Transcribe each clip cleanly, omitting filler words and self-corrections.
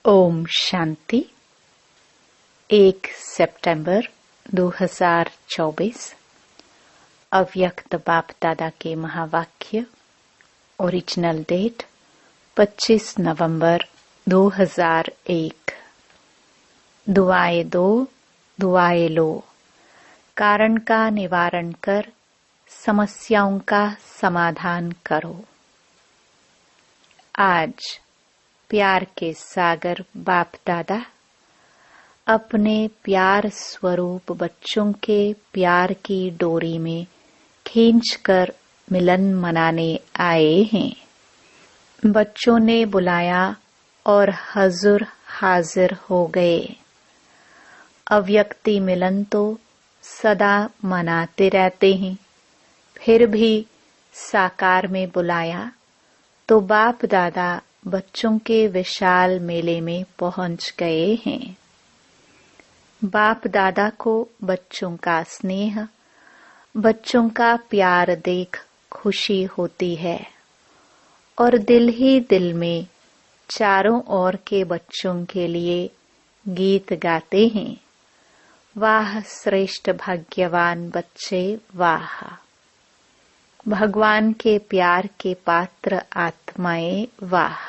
ओम शांति। 1 सितंबर 2024 अव्यक्त बाप दादा के महावाक्य। ओरिजिनल डेट 25 नवंबर 2001। दुआएं दो, दुआएं लो, कारण का निवारण कर समस्याओं का समाधान करो। आज प्यार के सागर बाप दादा अपने प्यार स्वरूप बच्चों के प्यार की डोरी में खींचकर मिलन मनाने आए हैं। बच्चों ने बुलाया और हजूर हाजिर हो गए। अव्यक्ति मिलन तो सदा मनाते रहते हैं, फिर भी साकार में बुलाया तो बाप दादा बच्चों के विशाल मेले में पहुंच गए हैं। बाप दादा को बच्चों का स्नेह, बच्चों का प्यार देख खुशी होती है और दिल ही दिल में चारों ओर के बच्चों के लिए गीत गाते हैं। वाह श्रेष्ठ भाग्यवान बच्चे, वाह भगवान के प्यार के पात्र आत्माएं, वाह।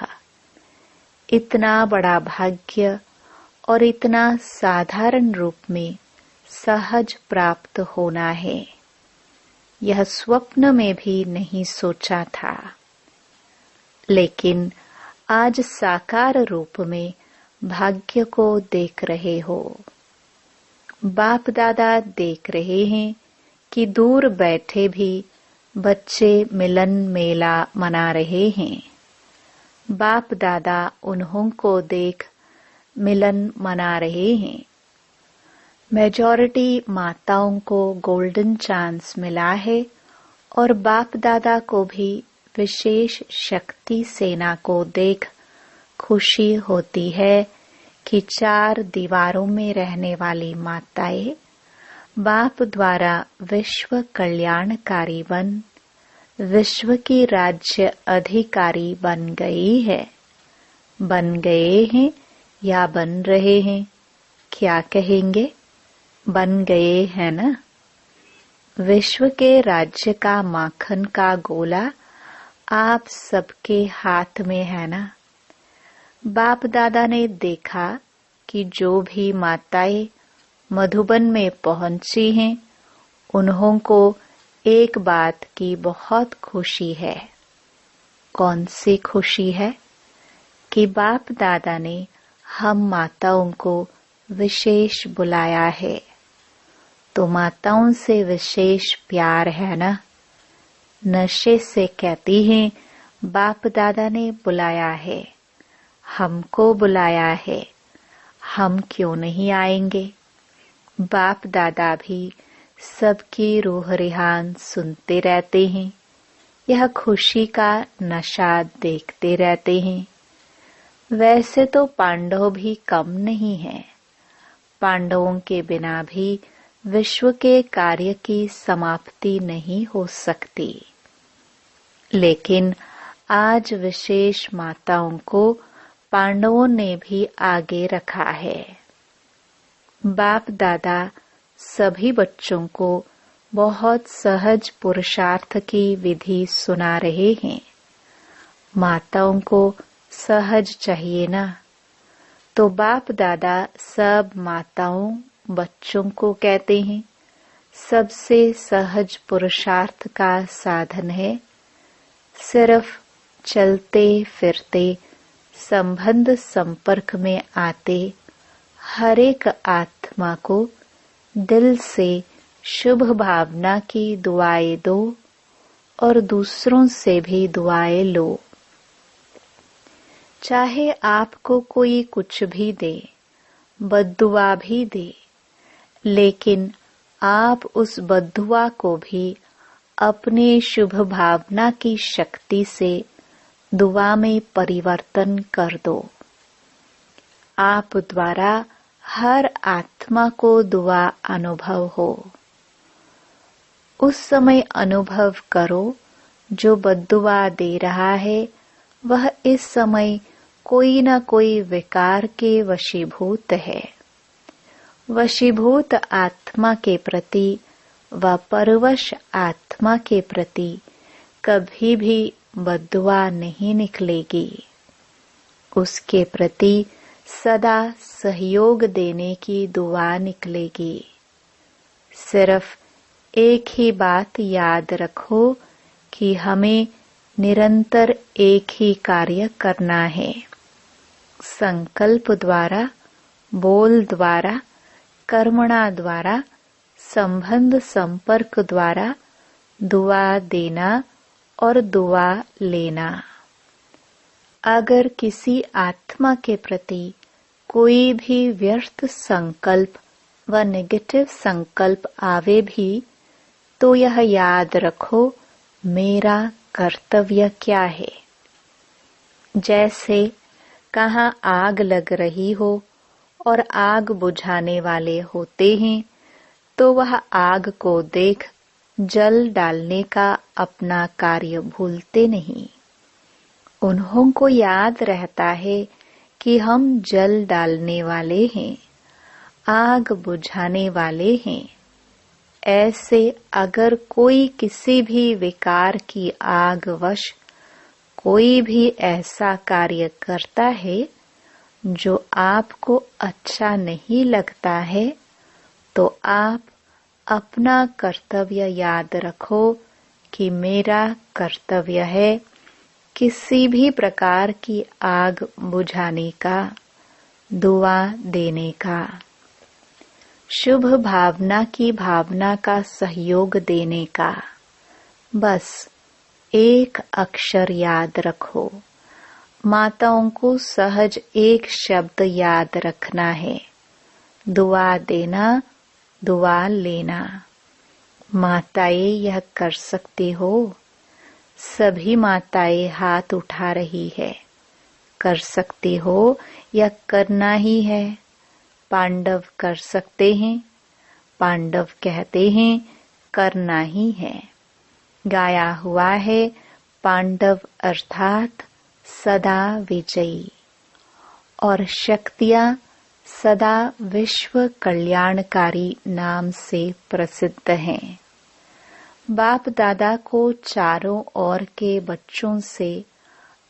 इतना बड़ा भाग्य और इतना साधारण रूप में सहज प्राप्त होना है, यह स्वप्न में भी नहीं सोचा था, लेकिन आज साकार रूप में भाग्य को देख रहे हो। बाप दादा देख रहे हैं कि दूर बैठे भी बच्चे मिलन मेला मना रहे हैं। बाप दादा उन्हों को देख मिलन मना रहे हैं। मेजॉरिटी माताओं को गोल्डन चांस मिला है और बाप दादा को भी विशेष शक्ति सेना को देख खुशी होती है कि 4 दीवारों में रहने वाली माताएं बाप द्वारा विश्व कल्याणकारी बन विश्व की राज्य अधिकारी बन गई है। बन गए हैं या बन रहे हैं, क्या कहेंगे? बन गए हैं ना। विश्व के राज्य का माखन का गोला आप सबके हाथ में है ना। बाप दादा ने देखा कि जो भी माताएं मधुबन में पहुंची हैं, उन्हों को एक बात की बहुत खुशी है। कौन सी खुशी है? कि बाप दादा ने हम माताओं को विशेष बुलाया है। तो माताओं से विशेष प्यार है ना। नशे से कहती हैं बाप दादा ने बुलाया है, हमको बुलाया है, हम क्यों नहीं आएंगे? बाप दादा भी सबकी रूह रिहान सुनते रहते हैं, यह खुशी का नशा देखते रहते हैं। वैसे तो पांडव भी कम नहीं है। पांडवों के बिना भी विश्व के कार्य की समाप्ति नहीं हो सकती, लेकिन आज विशेष माताओं को पांडवों ने भी आगे रखा है। बाप दादा सभी बच्चों को बहुत सहज पुरुषार्थ की विधि सुना रहे हैं। माताओं को सहज चाहिए ना, तो बाप दादा सब माताओं बच्चों को कहते हैं सबसे सहज पुरुषार्थ का साधन है सिर्फ चलते फिरते संबंध संपर्क में आते हर एक आत्मा को दिल से शुभ भावना की दुआएं दो और दूसरों से भी दुआएं लो। चाहे आपको कोई कुछ भी दे, बद्दुआ भी दे, लेकिन आप उस बद्दुआ को भी अपने शुभ भावना की शक्ति से दुआ में परिवर्तन कर दो। आप द्वारा हर आत्मा को दुआ अनुभव हो। उस समय अनुभव करो जो बद्दुआ दे रहा है वह इस समय कोई न कोई विकार के वशीभूत है। वशीभूत आत्मा के प्रति व परवश आत्मा के प्रति कभी भी बद्दुआ नहीं निकलेगी। उसके प्रति सदा सहयोग देने की दुआ निकलेगी। सिर्फ एक ही बात याद रखो कि हमें निरंतर एक ही कार्य करना है। संकल्प द्वारा, बोल द्वारा, कर्मणा द्वारा, संबंध संपर्क द्वारा दुआ देना और दुआ लेना। अगर किसी आत्मा के प्रति कोई भी व्यर्थ संकल्प व नेगेटिव संकल्प आवे भी तो यह याद रखो, मेरा कर्तव्य क्या है। जैसे कहाँ आग लग रही हो और आग बुझाने वाले होते हैं, तो वह आग को देख जल डालने का अपना कार्य भूलते नहीं। उन्हों को याद रहता है कि हम जल डालने वाले हैं, आग बुझाने वाले हैं। ऐसे अगर कोई किसी भी विकार की आग वश कोई भी ऐसा कार्य करता है जो आपको अच्छा नहीं लगता है, तो आप अपना कर्तव्य याद रखो कि मेरा कर्तव्य है किसी भी प्रकार की आग बुझाने का, दुआ देने का, शुभ भावना की भावना का सहयोग देने का। बस एक अक्षर याद रखो। माताओं को सहज एक शब्द याद रखना है, दुआ देना, दुआ लेना। माताएं यह कर सकती हो। सभी माताएं हाथ उठा रही है। कर सकती हो या करना ही है। पांडव कर सकते हैं। पांडव कहते हैं करना ही है। गाया हुआ है पांडव अर्थात सदा विजयी, और शक्तियां सदा विश्व कल्याणकारी नाम से प्रसिद्ध हैं। बाप दादा को चारों ओर के बच्चों से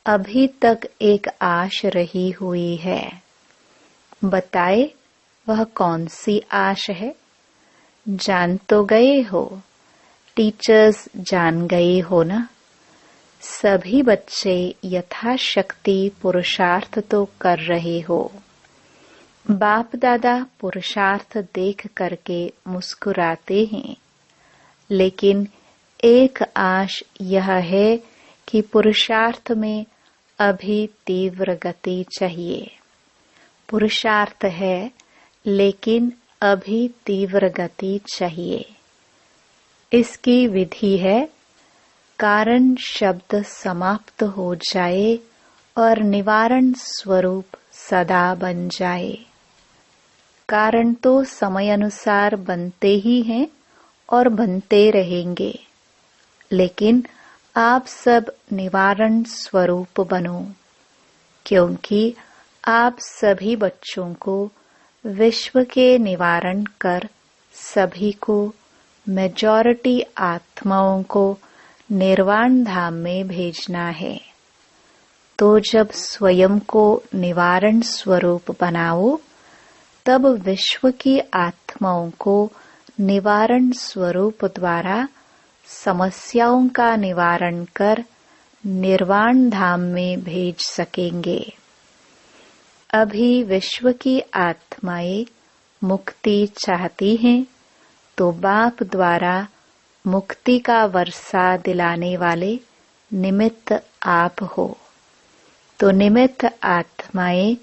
अभी तक एक आश रही हुई है। बताए वह कौन सी आश है? जान तो गए हो, टीचर्स जान गए हो ना। सभी बच्चे यथाशक्ति पुरुषार्थ तो कर रहे हो। बाप दादा पुरुषार्थ देख करके मुस्कुराते हैं, लेकिन एक आश यह है कि पुरुषार्थ में अभी तीव्र गति चाहिए। पुरुषार्थ है, लेकिन अभी तीव्र गति चाहिए। इसकी विधि है कारण शब्द समाप्त हो जाए और निवारण स्वरूप सदा बन जाए। कारण तो समय अनुसार बनते ही हैं और बनते रहेंगे, लेकिन आप सब निवारण स्वरूप बनो, क्योंकि आप सभी बच्चों को विश्व के निवारण कर सभी को, मेजॉरिटी आत्माओं को निर्वाण धाम में भेजना है। तो जब स्वयं को निवारण स्वरूप बनाओ, तब विश्व की आत्माओं को निवारण स्वरूप द्वारा समस्याओं का निवारण कर निर्वाण धाम में भेज सकेंगे। अभी विश्व की आत्माएं मुक्ति चाहती हैं, तो बाप द्वारा मुक्ति का वर्षा दिलाने वाले निमित्त आप हो। तो निमित्त आत्माएं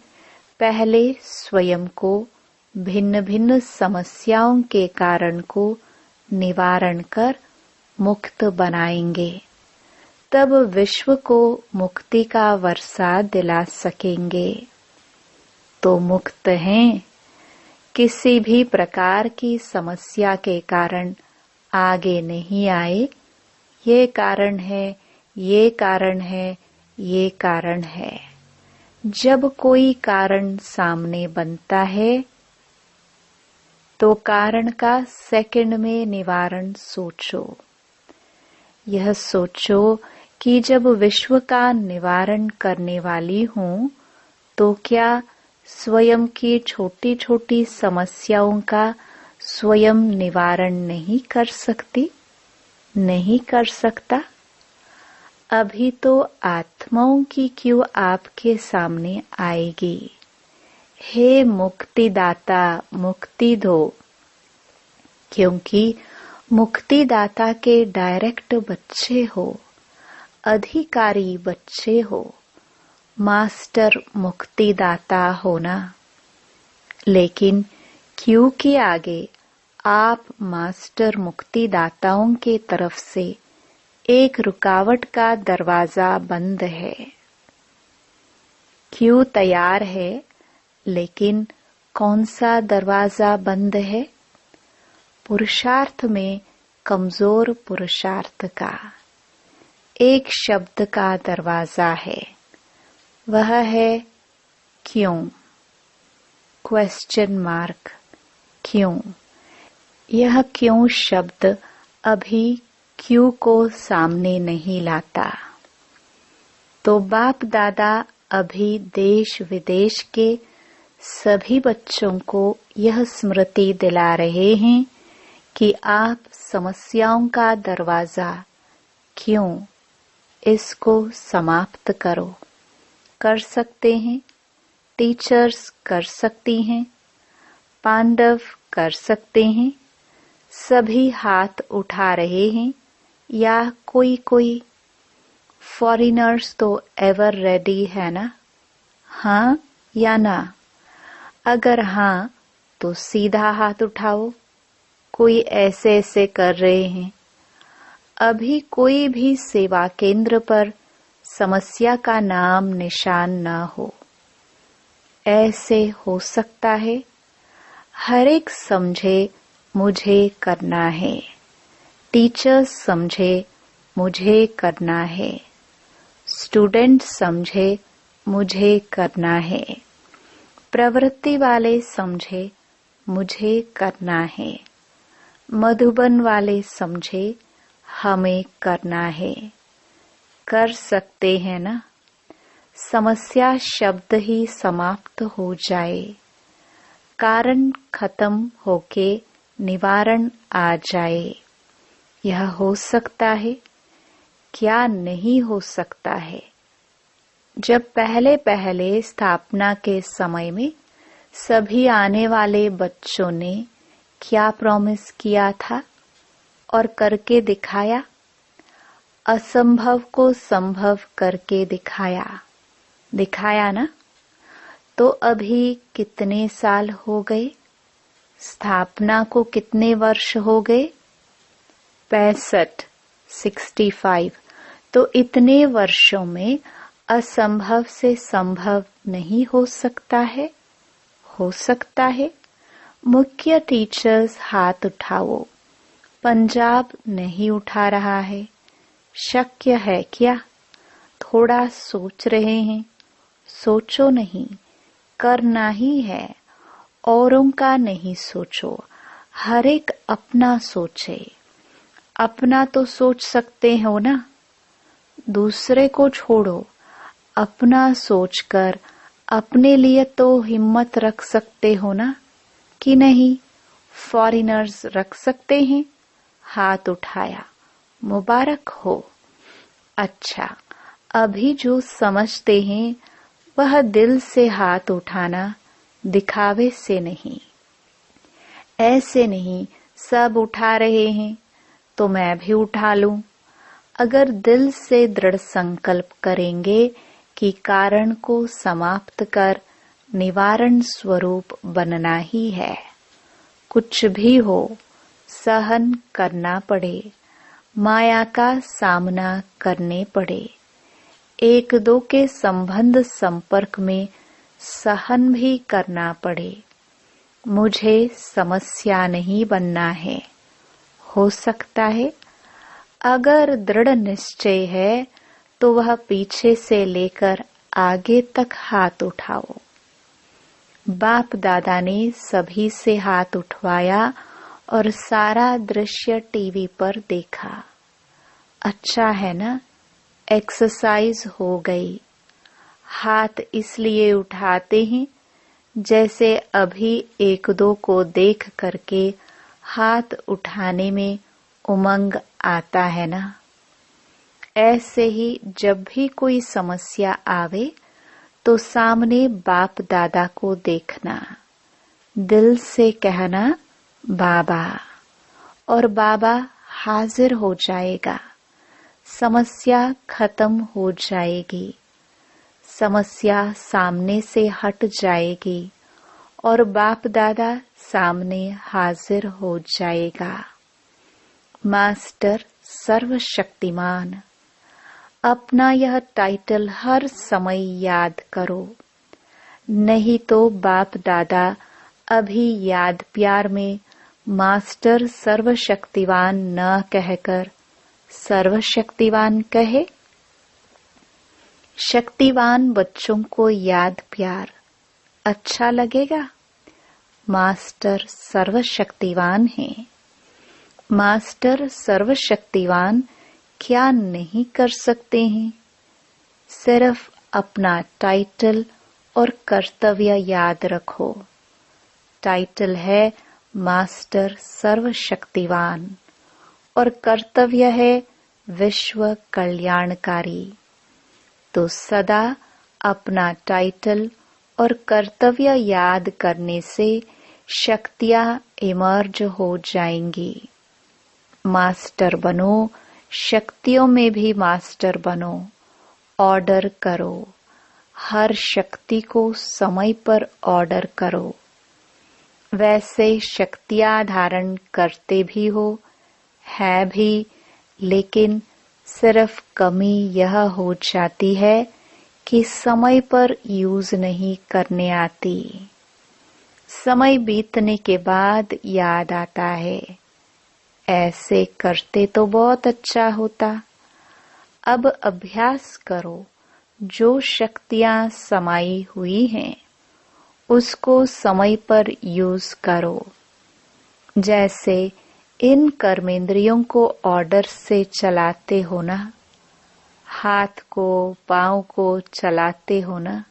पहले स्वयं को भिन्न भिन्न समस्याओं के कारण को निवारण कर मुक्त बनाएंगे, तब विश्व को मुक्ति का वर्षा दिला सकेंगे। तो मुक्त हैं, किसी भी प्रकार की समस्या के कारण आगे नहीं आए। ये कारण है, ये कारण है, ये कारण है। जब कोई कारण सामने बनता है तो कारण का सेकंड में निवारण सोचो। यह सोचो कि जब विश्व का निवारण करने वाली हूँ तो क्या स्वयं की छोटी छोटी समस्याओं का स्वयं निवारण नहीं कर सकती, नहीं कर सकता? अभी तो आत्माओं की क्यों आपके सामने आएगी? हे मुक्तिदाता, मुक्ति दो, क्योंकि मुक्तिदाता के डायरेक्ट बच्चे हो, अधिकारी बच्चे हो, मास्टर मुक्तिदाता होना। लेकिन क्यों के आगे आप मास्टर मुक्तिदाताओं के तरफ से एक रुकावट का दरवाजा बंद है। क्यों तैयार है, लेकिन कौन सा दरवाजा बंद है? पुरुषार्थ में कमजोर पुरुषार्थ का एक शब्द का दरवाजा है, वह है क्यों? क्वेश्चन मार्क, क्यों? यह क्यों शब्द अभी क्यों को सामने नहीं लाता। तो बाप दादा अभी देश विदेश के सभी बच्चों को यह स्मृति दिला रहे हैं कि आप समस्याओं का दरवाजा क्यों, इसको समाप्त करो। कर सकते हैं, टीचर्स कर सकती हैं, पांडव कर सकते हैं, सभी हाथ उठा रहे हैं, या कोई कोई? फॉरेनर्स तो एवर रेडी है ना? हाँ या ना? अगर हाँ तो सीधा हाथ उठाओ। कोई ऐसे ऐसे कर रहे हैं। अभी कोई भी सेवा केंद्र पर समस्या का नाम निशान न हो। ऐसे हो सकता है? हर एक समझे मुझे करना है, टीचर्स समझे मुझे करना है, स्टूडेंट समझे मुझे करना है, प्रवृत्ति वाले समझे मुझे करना है, मधुबन वाले समझे हमें करना है। कर सकते हैं ना? समस्या शब्द ही समाप्त हो जाए, कारण खत्म होके निवारण आ जाए। यह हो सकता है? क्या नहीं हो सकता है? जब पहले पहले स्थापना के समय में सभी आने वाले बच्चों ने क्या प्रॉमिस किया था और करके दिखाया? असंभव को संभव करके दिखाया, दिखाया ना? तो अभी कितने साल हो गए? स्थापना को कितने वर्ष हो गए? 65 तो इतने वर्षों में असंभव से संभव नहीं हो सकता है? हो सकता है। मुख्य टीचर्स हाथ उठाओ। पंजाब नहीं उठा रहा है। शक्य है क्या? थोड़ा सोच रहे हैं। सोचो नहीं, करना ही है। औरों का नहीं सोचो, हर एक अपना सोचे। अपना तो सोच सकते हो ना? दूसरे को छोड़ो, अपना सोचकर अपने लिए तो हिम्मत रख सकते हो ना, कि नहीं? फॉरेनर्स रख सकते हैं? हाथ उठाया, मुबारक हो। अच्छा, अभी जो समझते हैं वह दिल से हाथ उठाना, दिखावे से नहीं। ऐसे नहीं सब उठा रहे हैं तो मैं भी उठा लूं। अगर दिल से दृढ़ संकल्प करेंगे कि कारण को समाप्त कर निवारण स्वरूप बनना ही है, कुछ भी हो सहन करना पड़े, माया का सामना करने पड़े, एक दो के संबंध संपर्क में सहन भी करना पड़े, मुझे समस्या नहीं बनना है। हो सकता है? अगर दृढ़ निश्चय है तो वह पीछे से लेकर आगे तक हाथ उठाओ। बाप दादा ने सभी से हाथ उठवाया और सारा दृश्य टीवी पर देखा। अच्छा है ना, एक्सरसाइज हो गई। हाथ इसलिए उठाते हैं जैसे अभी एक दो को देख करके हाथ उठाने में उमंग आता है ना। ऐसे ही जब भी कोई समस्या आवे तो सामने बाप दादा को देखना, दिल से कहना बाबा, और बाबा हाजिर हो जाएगा। समस्या खत्म हो जाएगी, समस्या सामने से हट जाएगी और बाप दादा सामने हाजिर हो जाएगा। मास्टर सर्वशक्तिमान, अपना यह टाइटल हर समय याद करो, नहीं तो बाप दादा अभी याद प्यार में मास्टर सर्वशक्तिवान न कहकर सर्वशक्तिवान कहे। शक्तिवान बच्चों को याद प्यार अच्छा लगेगा। मास्टर सर्वशक्तिवान है। मास्टर सर्वशक्तिवान क्या नहीं कर सकते हैं? सिर्फ अपना टाइटल और कर्तव्य याद रखो। टाइटल है मास्टर सर्वशक्तिवान और कर्तव्य है विश्व कल्याणकारी। तो सदा अपना टाइटल और कर्तव्य याद करने से शक्तियां इमर्ज हो जाएंगी। मास्टर बनो, शक्तियों में भी मास्टर बनो। ऑर्डर करो, हर शक्ति को समय पर ऑर्डर करो। वैसे शक्तियां धारण करते भी हो, है भी, लेकिन सिर्फ कमी यह हो जाती है कि समय पर यूज नहीं करने आती। समय बीतने के बाद याद आता है, ऐसे करते तो बहुत अच्छा होता। अब अभ्यास करो, जो शक्तियां समाई हुई हैं उसको समय पर यूज करो। जैसे इन कर्मेंद्रियों को ऑर्डर से चलाते हो ना, हाथ को पांव को चलाते हो ना,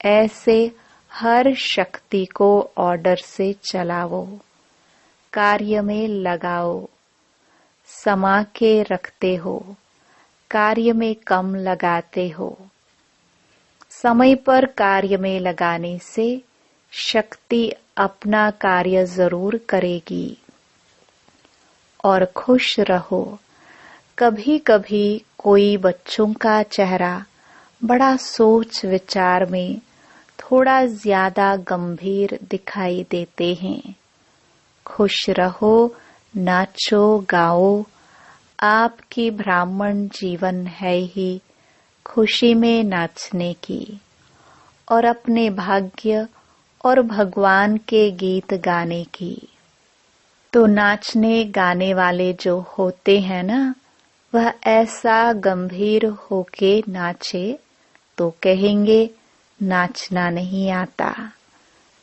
ऐसे हर शक्ति को ऑर्डर से चलाओ, कार्य में लगाओ। समा के रखते हो, कार्य में कम लगाते हो। समय पर कार्य में लगाने से शक्ति अपना कार्य जरूर करेगी। और खुश रहो। कभी कभी कोई बच्चों का चेहरा बड़ा सोच विचार में थोड़ा ज्यादा गंभीर दिखाई देते हैं। खुश रहो, नाचो गाओ। आपकी ब्राह्मण जीवन है ही खुशी में नाचने की और अपने भाग्य और भगवान के गीत गाने की। तो नाचने गाने वाले जो होते हैं ना, वह ऐसा गंभीर होके नाचे तो कहेंगे नाचना नहीं आता।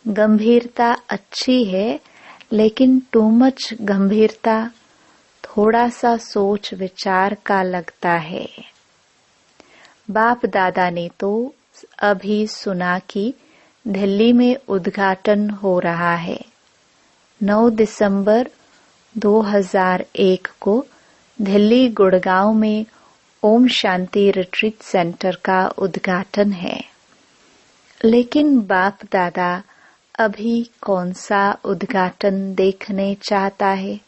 गंभीरता अच्छी है, लेकिन टू मच गंभीरता थोड़ा सा सोच विचार का लगता है। बाप दादा ने तो अभी सुना कि दिल्ली में उद्घाटन हो रहा है। 9 दिसंबर 2001 को दिल्ली गुड़गांव में ओम शांति रिट्रीट सेंटर का उद्घाटन है। लेकिन बाप दादा अभी कौन सा उद्घाटन देखने चाहता है?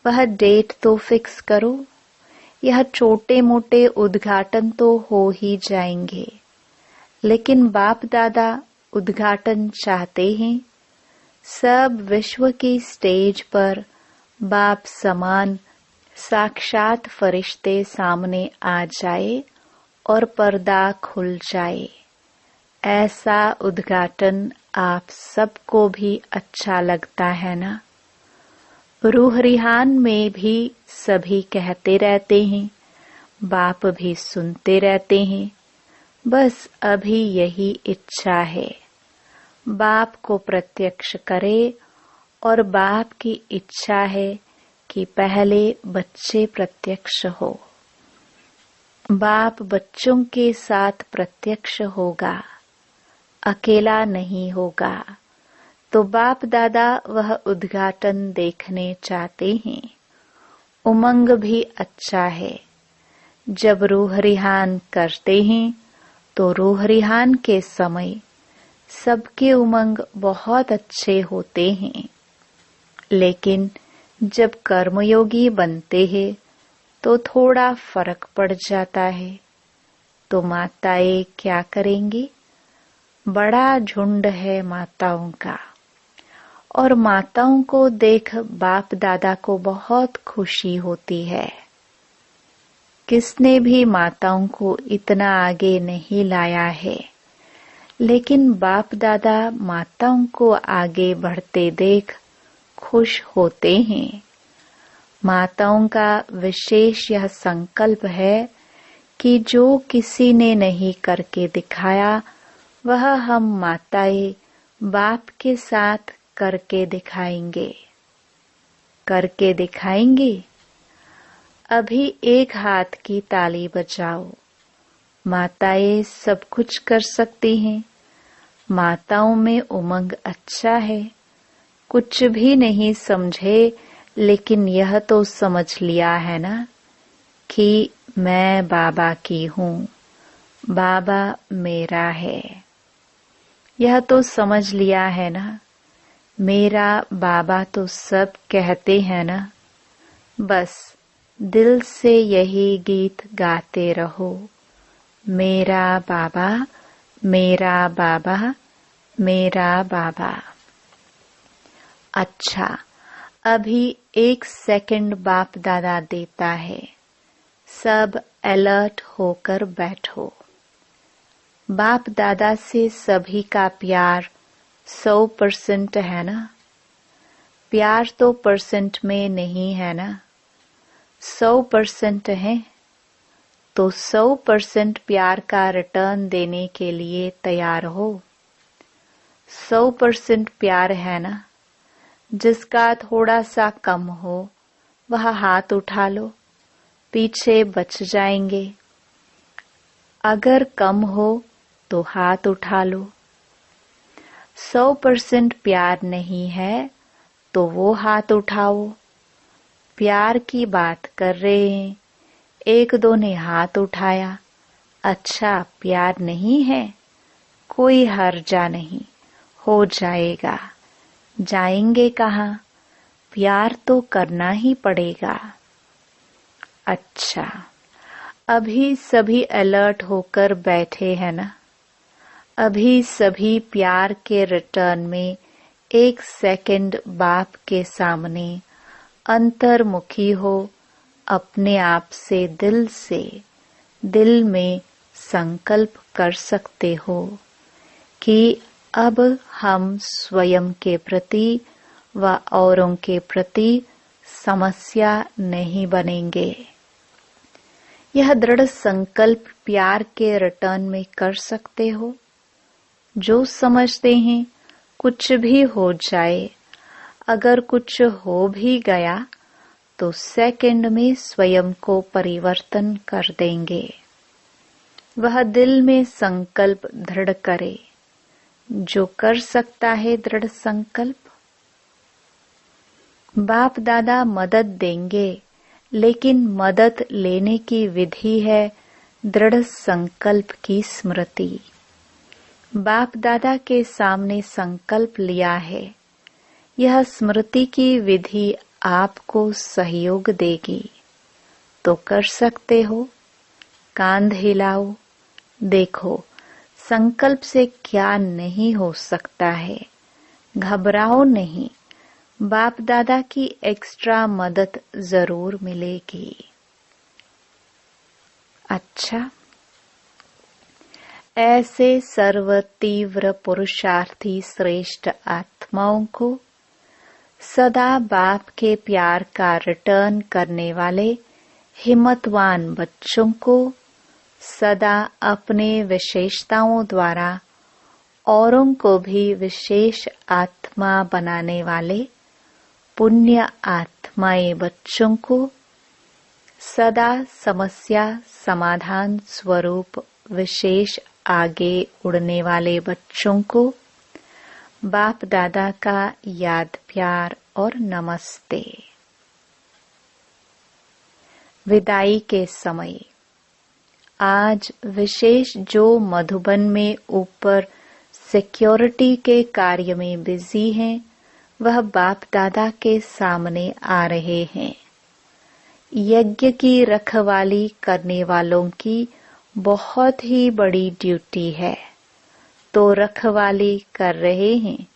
वह डेट तो फिक्स करो। यह छोटे मोटे उद्घाटन तो हो ही जाएंगे, लेकिन बाप दादा उद्घाटन चाहते हैं। सब विश्व की स्टेज पर बाप समान साक्षात फरिश्ते सामने आ जाए और पर्दा खुल जाए। ऐसा उद्घाटन आप सबको भी अच्छा लगता है ना? रूह रिहान में भी सभी कहते रहते हैं, बाप भी सुनते रहते हैं। बस अभी यही इच्छा है, बाप को प्रत्यक्ष करे, और बाप की इच्छा है कि पहले बच्चे प्रत्यक्ष हो। बाप बच्चों के साथ प्रत्यक्ष होगा, अकेला नहीं होगा। तो बाप दादा वह उद्घाटन देखने चाहते हैं। उमंग भी अच्छा है। जब रूह रिहान करते हैं तो रूह रिहान के समय सबके उमंग बहुत अच्छे होते हैं, लेकिन जब कर्मयोगी बनते हैं तो थोड़ा फर्क पड़ जाता है। तो माताएं क्या करेंगी? बड़ा झुंड है माताओं का, और माताओं को देख बाप दादा को बहुत खुशी होती है। किसने भी माताओं को इतना आगे नहीं लाया है, लेकिन बाप दादा माताओं को आगे बढ़ते देख खुश होते हैं। माताओं का विशेष यह संकल्प है कि जो किसी ने नहीं करके दिखाया वह हम माताएं बाप के साथ करके दिखाएंगे। करके दिखाएंगे। अभी एक हाथ की ताली बजाओ। माताएं सब कुछ कर सकती हैं। माताओं में उमंग अच्छा है। कुछ भी नहीं समझे, लेकिन यह तो समझ लिया है ना कि मैं बाबा की हूँ, बाबा मेरा है। यह तो समझ लिया है ना, मेरा बाबा तो सब कहते हैं ना। बस दिल से यही गीत गाते रहो, मेरा बाबा, मेरा बाबा, मेरा बाबा। अच्छा, अभी 1 सेकंड बाप दादा देता है। सब अलर्ट होकर बैठो। बाप दादा से सभी का प्यार 100% है ना? प्यार तो परसेंट में नहीं है ना, 100% है। तो 100% प्यार का रिटर्न देने के लिए तैयार हो। 100% प्यार है ना? जिसका थोड़ा सा कम हो वह हाथ उठा लो, पीछे बच जाएंगे। अगर कम हो तो हाथ उठा लो। 100% प्यार नहीं है तो वो हाथ उठाओ। प्यार की बात कर रहे हैं, 1-2 ने हाथ उठाया। अच्छा, प्यार नहीं है, कोई हर्जा नहीं, हो जाएगा। जाएंगे कहाँ? प्यार तो करना ही पड़ेगा। अच्छा, अभी सभी अलर्ट होकर बैठे हैं ना? अभी सभी प्यार के रिटर्न में 1 सेकंड बाप के सामने अंतर्मुखी हो। अपने आप से दिल में संकल्प कर सकते हो कि अब हम स्वयं के प्रति व औरों के प्रति समस्या नहीं बनेंगे। यह दृढ़ संकल्प प्यार के रिटर्न में कर सकते हो। जो समझते हैं कुछ भी हो जाए, अगर कुछ हो भी गया तो सेकंड में स्वयं को परिवर्तन कर देंगे। वह दिल में संकल्प दृढ़ करे। जो कर सकता है दृढ़ संकल्प। बाप दादा मदद देंगे, लेकिन मदद लेने की विधि है दृढ़ संकल्प की स्मृति। बाप दादा के सामने संकल्प लिया है, यह स्मृति की विधि आपको सहयोग देगी। तो कर सकते हो। कांध हिलाओ, देखो संकल्प से क्या नहीं हो सकता है। घबराओ नहीं, बाप दादा की एक्स्ट्रा मदद जरूर मिलेगी। अच्छा, ऐसे सर्व तीव्र पुरुषार्थी श्रेष्ठ आत्माओं को, सदा बाप के प्यार का रिटर्न करने वाले हिम्मतवान बच्चों को सदा अपने विशेषताओं द्वारा औरों को भी विशेष आत्मा बनाने वाले पुण्य आत्माएं बच्चों को सदा समस्या समाधान स्वरूप विशेष आगे उड़ने वाले बच्चों को बाप दादा का याद प्यार और नमस्ते। विदाई के समय आज विशेष जो मधुबन में ऊपर सिक्योरिटी के कार्य में बिजी हैं, वह बाप दादा के सामने आ रहे हैं। यज्ञ की रखवाली करने वालों की बहुत ही बड़ी ड्यूटी है, तो रखवाली कर रहे हैं,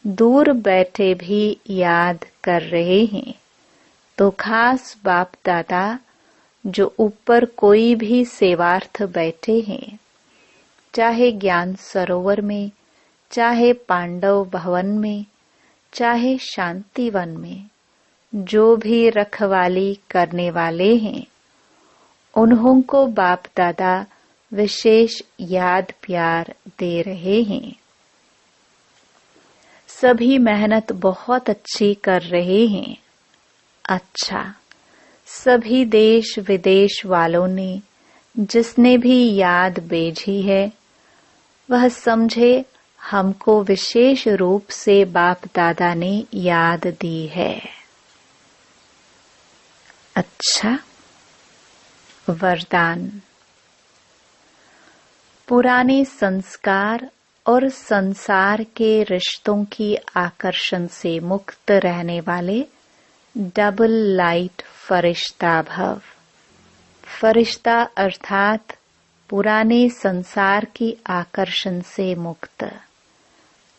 दूर बैठे भी याद कर रहे हैं। तो खास बाप दादा जो ऊपर कोई भी सेवार्थ बैठे हैं, चाहे ज्ञान सरोवर में, चाहे पांडव भवन में, चाहे शांतिवन में, जो भी रखवाली करने वाले हैं, उन्हों को बाप दादा विशेष याद प्यार दे रहे हैं। सभी मेहनत बहुत अच्छी कर रहे हैं। अच्छा, सभी देश विदेश वालों ने जिसने भी याद भेजी है, वह समझे हमको विशेष रूप से बाप दादा ने याद दी है। अच्छा, वरदान। पुराने संस्कार और संसार के रिश्तों की आकर्षण से मुक्त रहने वाले डबल लाइट फरिश्ता भव। फरिश्ता अर्थात पुराने संसार की आकर्षण से मुक्त।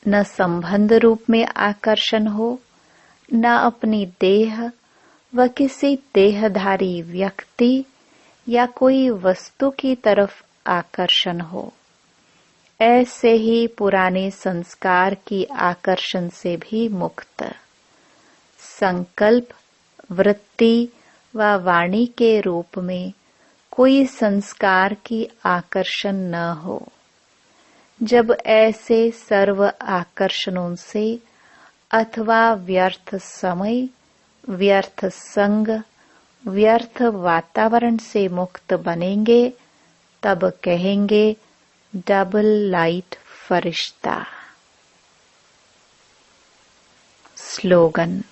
न संबंध रूप में आकर्षण हो, न अपनी देह व किसी देहधारी व्यक्ति या कोई वस्तु की तरफ आकर्षण हो। ऐसे ही पुराने संस्कार की आकर्षण से भी मुक्त। संकल्प, वृत्ति व वाणी के रूप में कोई संस्कार की आकर्षण न हो। जब ऐसे सर्व आकर्षणों से अथवा व्यर्थ समय, व्यर्थ संग, व्यर्थ वातावरण से मुक्त बनेंगे, तब कहेंगे डबल लाइट फरिश्ता। स्लोगन।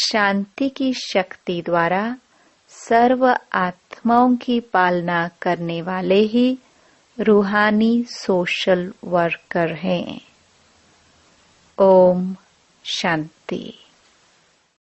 शांति की शक्ति द्वारा सर्व आत्माओं की पालना करने वाले ही रूहानी सोशल वर्कर हैं। ओम शांति।